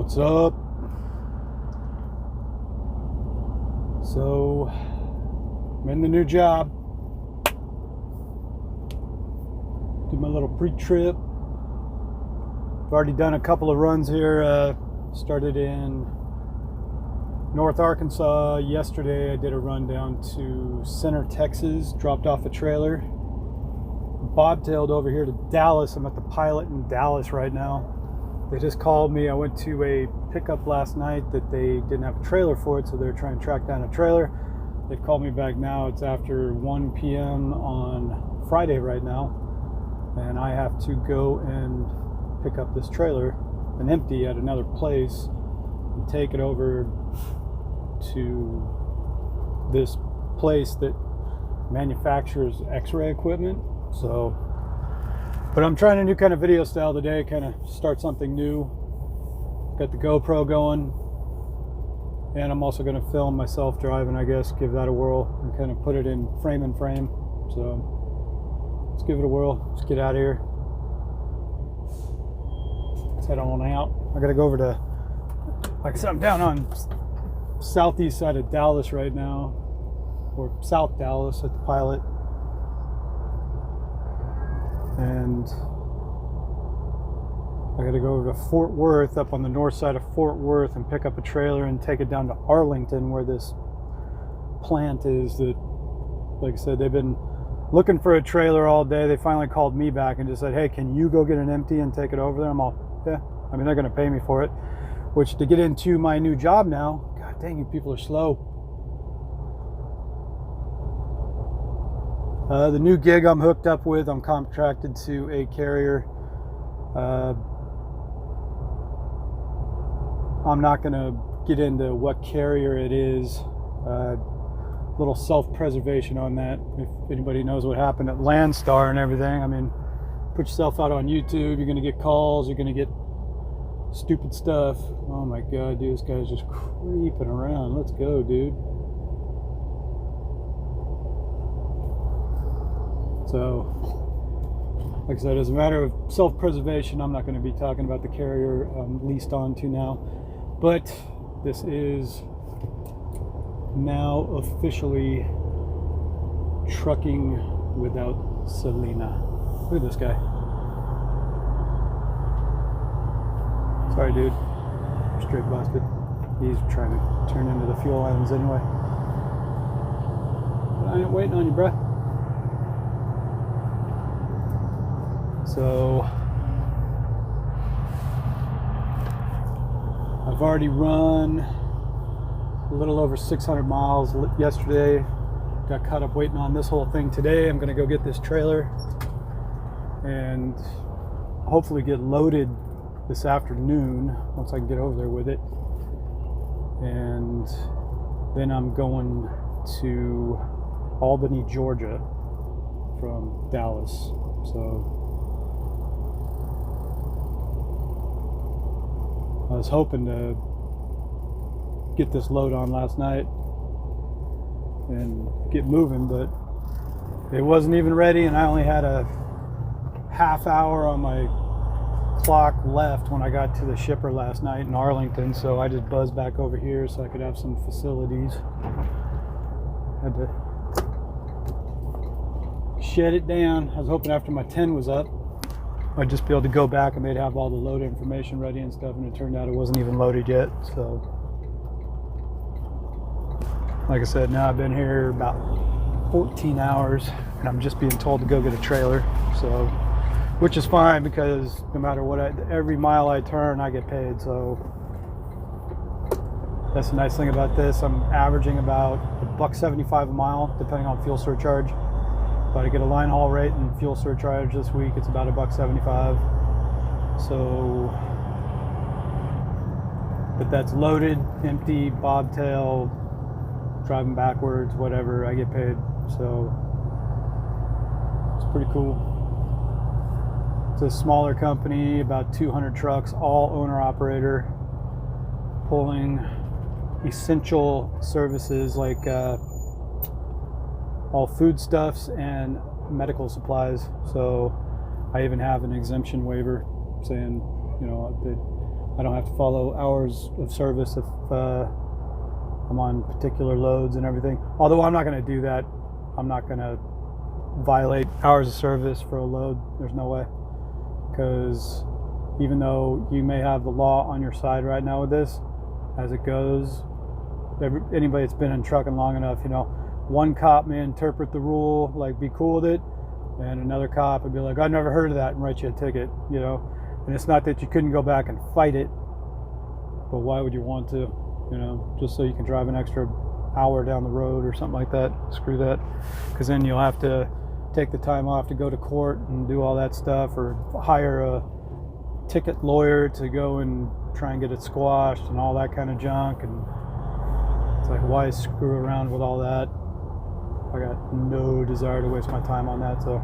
What's up? So, I'm in the new job. Did my little pre-trip. I've already done a couple of runs here. Started in North Arkansas yesterday. I did a run down to Center, Texas. Dropped off a trailer. Bobtailed over here to Dallas. I'm at the Pilot in Dallas right now. They just called me. I went to a pickup last night that they didn't have a trailer for it, so they're trying to track down a trailer. They've called me back now. It's after 1 p.m. on Friday right now, and I have to go and pick up this trailer, an empty, at another place, and take it over to this place that manufactures x-ray equipment. So, but I'm trying a new kind of video style today, kind of start something new. Got the GoPro going, and I'm also going to film myself driving, I guess, give that a whirl and kind of put it in frame. So let's give it a whirl. Let's get out of here. Let's head on out. I got to go over to, like I said, I'm down on southeast side of Dallas right now, or South Dallas at the Pilot. And I got to go over to Fort Worth, up on the north side of Fort Worth, and pick up a trailer and take it down to Arlington, where this plant is. That, like I said, they've been looking for a trailer all day. They finally called me back and just said, hey, can you go get an empty and take it over there? I'm all, yeah. I mean, they're going to pay me for it. Which, to get into my new job now, god dang, you people are slow. The new gig I'm hooked up with, I'm contracted to a carrier. I'm not going to get into what carrier it is. Little self-preservation on that. If anybody knows what happened at Landstar and everything, I mean, put yourself out on YouTube, you're going to get calls, you're going to get stupid stuff. Oh my god, dude, this guy's just creeping around. Let's go, dude. So, like I said, as a matter of self-preservation, I'm not going to be talking about the carrier I'm leased on to now. But this is now officially Trucking Without Selena. Look at this guy. Sorry, dude. Straight busted. He's trying to turn into the fuel islands anyway. But I ain't waiting on you, bruh. So I've already run a little over 600 miles yesterday. Got caught up waiting on this whole thing today. I'm going to go get this trailer and hopefully get loaded this afternoon once I can get over there with it. And then I'm going to Albany, Georgia from Dallas. So I was hoping to get this load on last night and get moving, but it wasn't even ready, and I only had a half hour on my clock left when I got to the shipper last night in Arlington, so I just buzzed back over here so I could have some facilities. Had to shed it down. I was hoping after my 10 was up I'd just be able to go back and they'd have all the load information ready and stuff, and it turned out it wasn't even loaded yet. So, like I said, now I've been here about 14 hours and I'm just being told to go get a trailer. So, which is fine, because no matter what, every mile I turn, I get paid. So that's the nice thing about this. I'm averaging about $1.75 a mile, depending on fuel surcharge. But I get a line haul rate and fuel surcharge this week. It's about $1.75. So, but that's loaded, empty, bobtail, driving backwards, whatever. I get paid. So it's pretty cool. It's a smaller company, about 200 trucks, all owner operator, pulling essential services like all foodstuffs and medical supplies. So I even have an exemption waiver saying, you know, that I don't have to follow hours of service if I'm on particular loads and everything. Although I'm not going to do that. I'm not going to violate hours of service for a load. There's no way. Because even though you may have the law on your side right now with this, as it goes, anybody that's been in trucking long enough, you know, one cop may interpret the rule, like be cool with it, and another cop would be like, I never heard of that, and write you a ticket, you know. And it's not that you couldn't go back and fight it, but why would you want to, you know, just so you can drive an extra hour down the road or something like that? Screw that, because then you'll have to take the time off to go to court and do all that stuff, or hire a ticket lawyer to go and try and get it squashed and all that kind of junk. And it's like, why screw around with all that? I got no desire to waste my time on that, so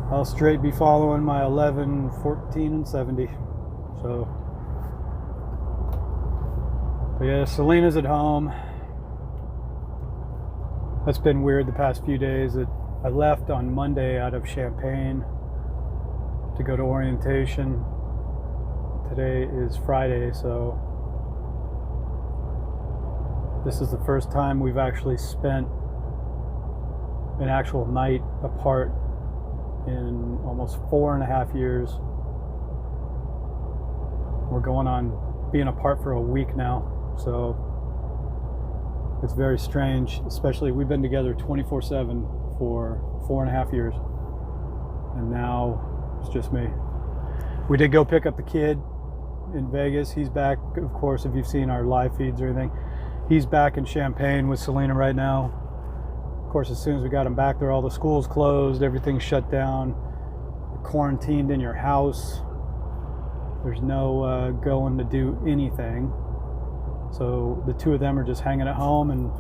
I'll straight be following my 11, 14, and 70. So, but yeah, Selena's at home. That's been weird the past few days. I left on Monday out of Champaign to go to orientation. Today is Friday, so this is the first time we've actually spent an actual night apart in almost 4.5 years. We're going on being apart for a week now, so it's very strange. Especially, we've been together 24/7 for 4.5 years, and now it's just me. We did go pick up the kid in Vegas. He's back, of course, if you've seen our live feeds or anything. He's back in Champaign with Selena right now. Of course, as soon as we got him back there, all the schools closed, everything's shut down. You're quarantined in your house. There's no going to do anything. So the two of them are just hanging at home. And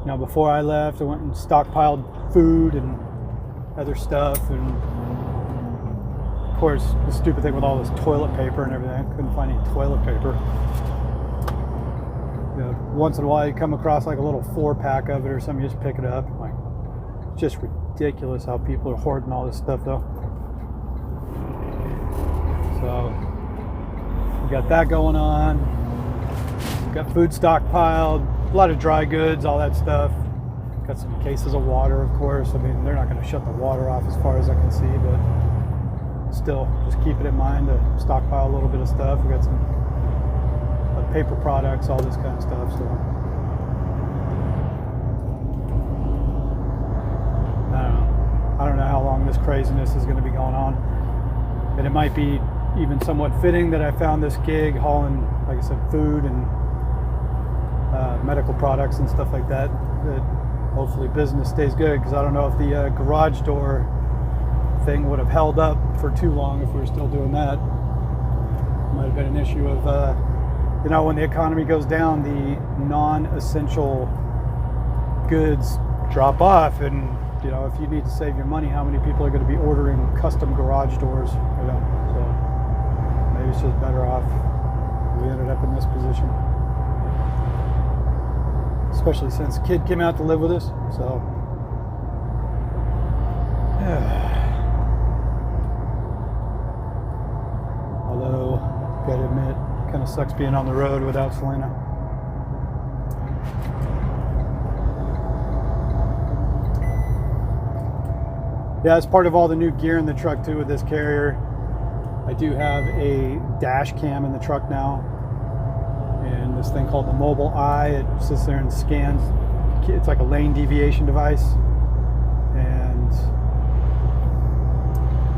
you know, before I left, I went and stockpiled food and other stuff. And of course, the stupid thing with all this toilet paper and everything, I couldn't find any toilet paper. You know, once in a while you come across like a little 4-pack of it or something, you just pick it up. Like, it's just ridiculous how people are hoarding all this stuff though. So we got that going on. We got food stockpiled, a lot of dry goods, all that stuff. Got some cases of water, of course. I mean, they're not going to shut the water off as far as I can see, but still, just keep it in mind to stockpile a little bit of stuff. We got some paper products, all this kind of stuff. So I don't know how long this craziness is going to be going on, and it might be even somewhat fitting that I found this gig hauling, like I said, food and medical products and stuff like that. That hopefully business stays good, because I don't know if the garage door thing would have held up for too long if we were still doing that. Might have been an issue of you know, when the economy goes down, the non-essential goods drop off, and you know, if you need to save your money, how many people are going to be ordering custom garage doors? You know, so maybe it's just better off we ended up in this position, especially since the kid came out to live with us. So although, gotta admit, kind of sucks being on the road without Selena. Yeah, as part of all the new gear in the truck too with this carrier, I do have a dash cam in the truck now, and this thing called the Mobile Eye. It sits there and scans. It's like a lane deviation device, and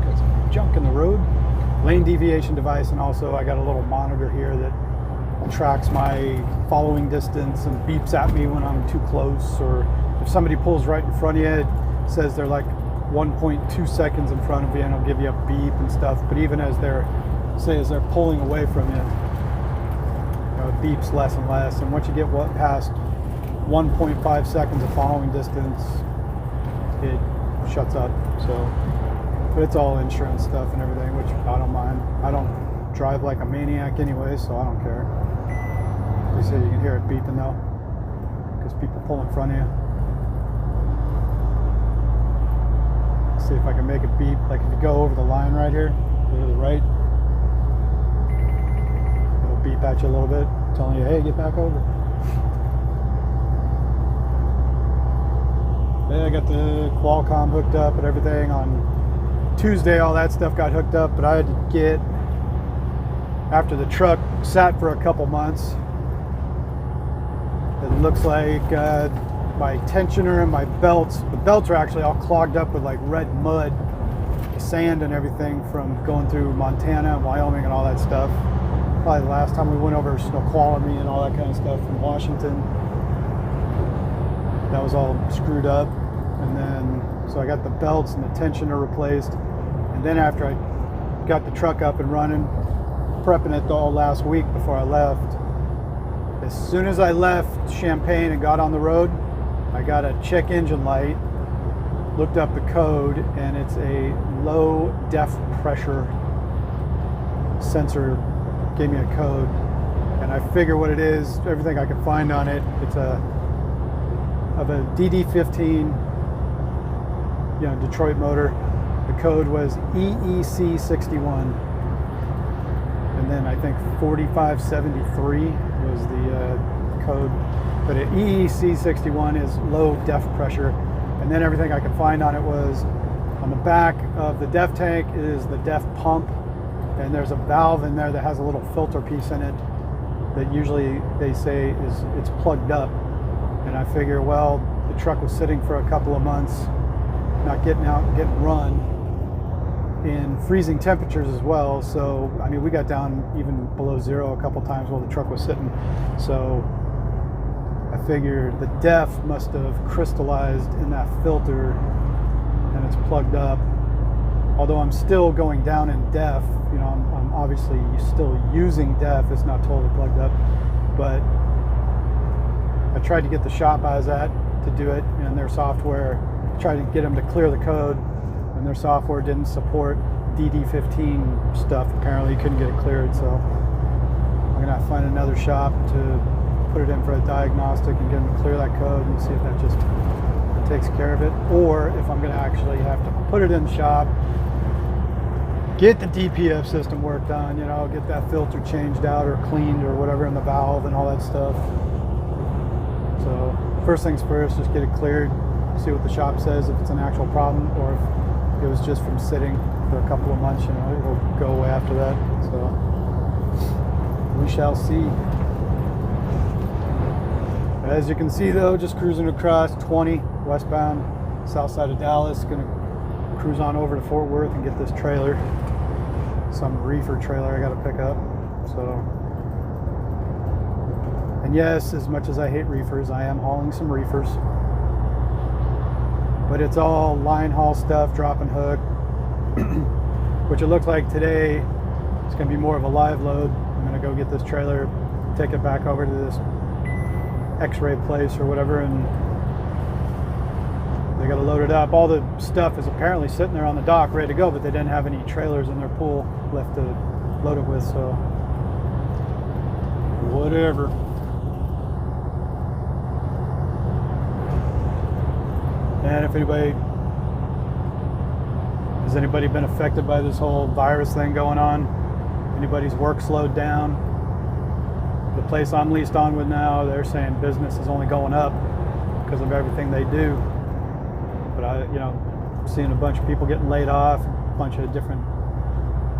got some junk in the road. Lane deviation device, and also I got a little monitor here that tracks my following distance and beeps at me when I'm too close, or if somebody pulls right in front of you, it says they're like 1.2 seconds in front of you, and it'll give you a beep and stuff. But even as they're pulling away from you, it beeps less and less, and once you get past 1.5 seconds of following distance, it shuts up. So, but it's all insurance stuff and everything, which I don't mind. I don't drive like a maniac anyway, so I don't care. You say you can hear it beeping though, because people pull in front of you. Let's see if I can make it beep. Like if you go over the line right here, go to the right, beep at you a little bit, telling you, hey, get back over. Yeah, I got the Qualcomm hooked up and everything. On Tuesday, all that stuff got hooked up, but I had to get, after the truck sat for a couple months, it looks like my tensioner and my belts, the belts are actually all clogged up with like red mud, sand and everything from going through Montana and Wyoming and all that stuff. Probably the last time we went over Snoqualmie and all that kind of stuff from Washington. That was all screwed up. And then, so I got the belts and the tensioner replaced. And then after I got the truck up and running, prepping it all last week before I left, as soon as I left Champaign and got on the road, I got a check engine light, looked up the code, and it's a low depth pressure sensor. Gave me a code, and I figure what it is, everything I could find on it. It's of a DD15, Detroit motor. The code was EEC61, and then I think 4573 was the code. But an EEC61 is low depth pressure, and then everything I could find on it was on the back of the def tank is the def pump, and there's a valve in there that has a little filter piece in it that usually they say it's plugged up. And I figure, well, the truck was sitting for a couple of months, not getting out and getting run in freezing temperatures as well. So I mean, we got down even below zero a couple times while the truck was sitting. So I figured the def must have crystallized in that filter and it's plugged up. Although I'm still going down in def, I'm obviously still using def, it's not totally plugged up. But I tried to get the shop I was at to do it in their software, tried to get them to clear the code, and their software didn't support DD15 stuff. Apparently, you couldn't get it cleared, so I'm gonna have to find another shop to put it in for a diagnostic and get them to clear that code and see if that just takes care of it, or if I'm gonna actually have to put it in the shop, get the DPF system worked on, get that filter changed out or cleaned or whatever in the valve and all that stuff. So first things first, just get it cleared, see what the shop says, if it's an actual problem or if it was just from sitting for a couple of months, it'll go away after that. So we shall see. As you can see though, just cruising across 20 westbound, south side of Dallas, gonna cruise on over to Fort Worth and get this trailer, some reefer trailer I gotta pick up. So, and yes, as much as I hate reefers, I am hauling some reefers. But it's all line haul stuff, drop and hook, which it looks like today it's going to be more of a live load. I'm going to go get this trailer, take it back over to this x-ray place or whatever, and they got to load it up. All the stuff is apparently sitting there on the dock ready to go, but they didn't have any trailers in their pool left to load it with, so whatever. And if has anybody been affected by this whole virus thing going on? Anybody's work slowed down? The place I'm leased on with now, they're saying business is only going up because of everything they do. But I'm seeing a bunch of people getting laid off, a bunch of different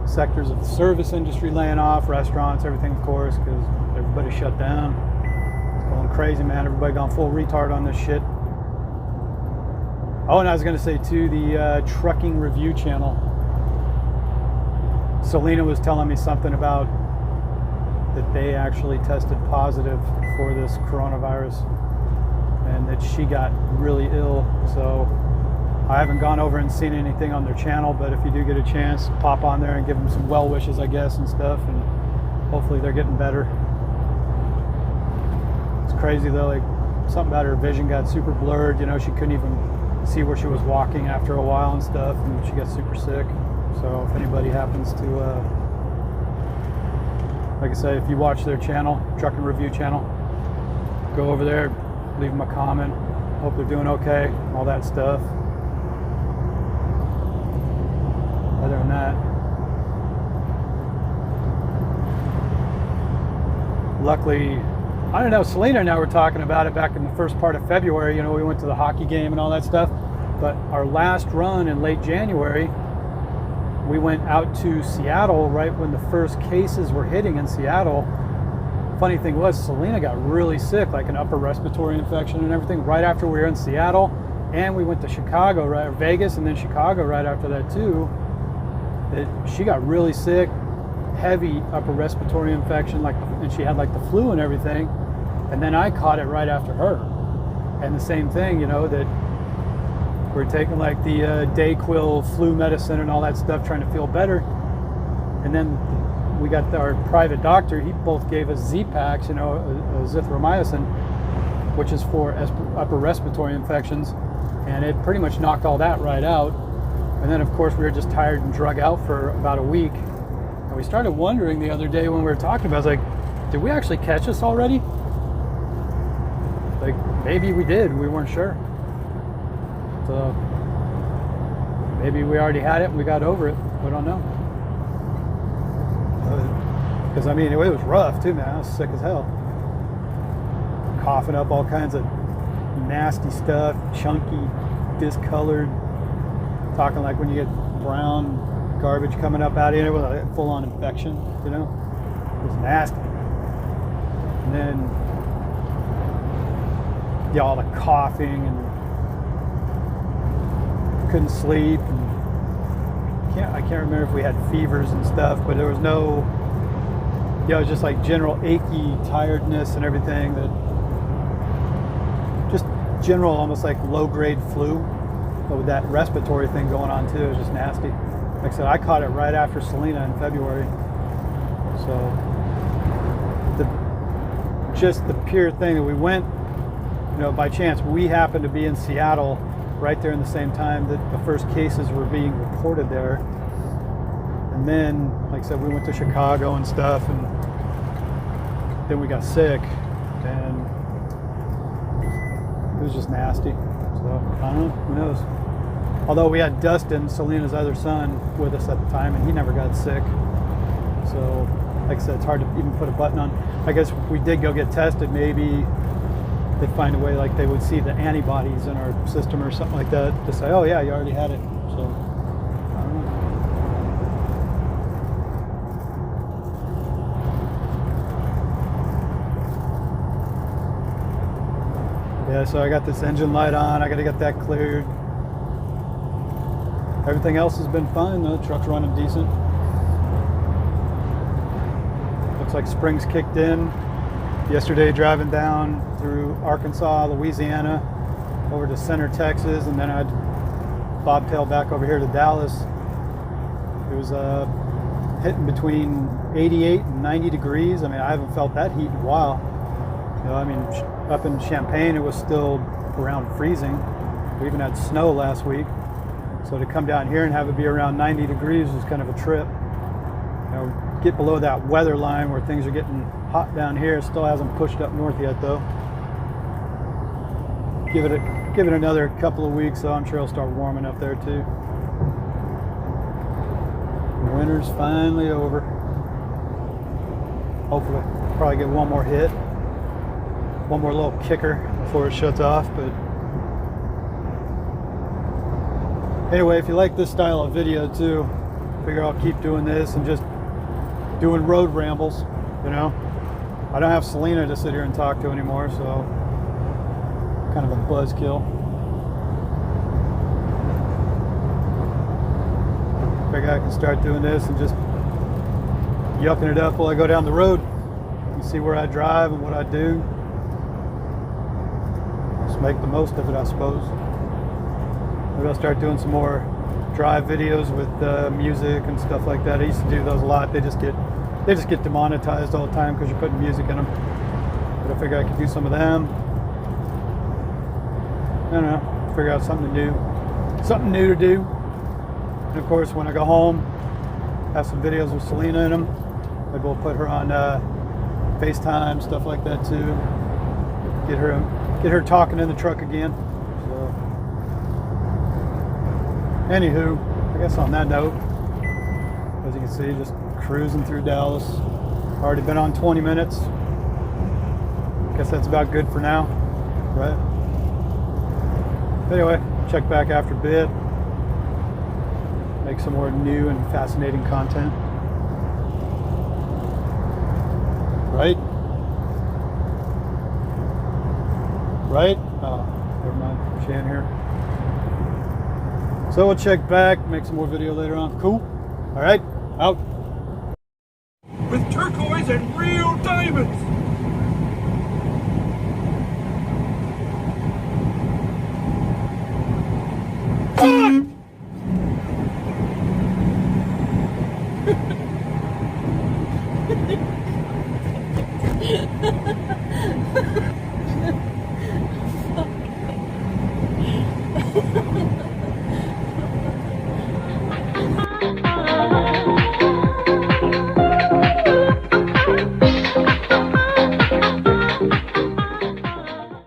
sectors of the service industry laying off, restaurants, everything, of course, because everybody shut down. It's going crazy, man. Everybody gone full retard on this shit. Oh, and I was going to say too, the trucking review channel. Selena was telling me something about that they actually tested positive for this coronavirus and that she got really ill. So I haven't gone over and seen anything on their channel, but if you do get a chance, pop on there and give them some well wishes, I guess, and stuff, and hopefully they're getting better. It's crazy though, like something about her vision got super blurred, she couldn't even see where she was walking after a while and stuff, and she got super sick. So if anybody happens to like I say, if you watch their channel, trucking review channel, go over there, leave them a comment, hope they're doing okay, all that stuff. Other than that, luckily, I don't know, Selena and I were talking about it back in the first part of February. You know, we went to the hockey game and all that stuff. But our last run in late January, we went out to Seattle right when the first cases were hitting in Seattle. Funny thing was, Selena got really sick, like an upper respiratory infection and everything, right after we were in Seattle. And we went to Chicago, right, or Vegas, and then Chicago right after that too. She got really sick, heavy upper respiratory infection, and she had like the flu and everything. And then I caught it right after her. And the same thing, you know, that we're taking like the Dayquil flu medicine and all that stuff, trying to feel better. And then we got our private doctor, he both gave us Z-Paks, you know, azithromycin, which is for upper respiratory infections. And it pretty much knocked all that right out. And then of course we were just tired and drug out for about a week. And we started wondering the other day when we were talking about it, I was like, did we actually catch this already? Like, maybe we did, we weren't sure. So maybe we already had it and we got over it. We don't know. Because I mean, it was rough too, man. I was sick as hell. Coughing up all kinds of nasty stuff, chunky, discolored. Talking like when you get brown garbage coming up out of it with a full-on infection, you know? It was nasty. And then, yeah, all the coughing and couldn't sleep. And I can't remember if we had fevers and stuff, but there was no, it was just like general achy tiredness and everything, that just general almost like low-grade flu, but with that respiratory thing going on too. It was just nasty. Like I said, I caught it right after Selena in February. So just the pure thing that we went, you know, by chance, we happened to be in Seattle right there in the same time that the first cases were being reported there. And then, like I said, we went to Chicago and stuff, and then we got sick, and it was just nasty. So, I don't know, who knows? Although we had Dustin, Selena's other son, with us at the time, and he never got sick. So, like I said, it's hard to even put a button on. I guess if we did go get tested, maybe they'd find a way, like they would see the antibodies in our system or something like that, to say, oh yeah, you already had it. So, I don't know. Yeah, so I got this engine light on. I got to get that cleared. Everything else has been fine. The truck's running decent. Looks like spring's kicked in. Yesterday, driving down through Arkansas, Louisiana, over to Center, Texas, and then I'd bobtail back over here to Dallas. It was hitting between 88 and 90 degrees. I mean, I haven't felt that heat in a while. You know, I mean, up in Champaign, it was still around freezing. We even had snow last week. So to come down here and have it be around 90 degrees was kind of a trip. You know, get below that weather line where things are getting hot down here. It still hasn't pushed up north yet, though. Give it another couple of weeks, so I'm sure it'll start warming up there too. Winter's finally over. Hopefully, probably get one more hit, one more little kicker before it shuts off. But anyway, if you like this style of video too, figure I'll keep doing this and just doing road rambles. You know, I don't have Selena to sit here and talk to anymore, so kind of a buzzkill. Figure I can start doing this and just yucking it up while I go down the road. You see where I drive and what I do. Just make the most of it, I suppose. Maybe I'll start doing some more drive videos with music and stuff like that. I used to do those a lot. They just get demonetized all the time because you're putting music in them. But I figure I could do some of them. I don't know, figure out something new to do. And of course, when I go home, have some videos with Selena in them. Maybe we'll put her on FaceTime, stuff like that too. Get her talking in the truck again. So, anywho, I guess on that note, as you can see, just cruising through Dallas. Already been on 20 minutes. Guess that's about good for now, right? Anyway, check back after a bit. Make some more new and fascinating content. Right? Right? Oh, never mind. Shan here. So we'll check back, make some more video later on. Cool? All right, out. With turquoise and real diamonds.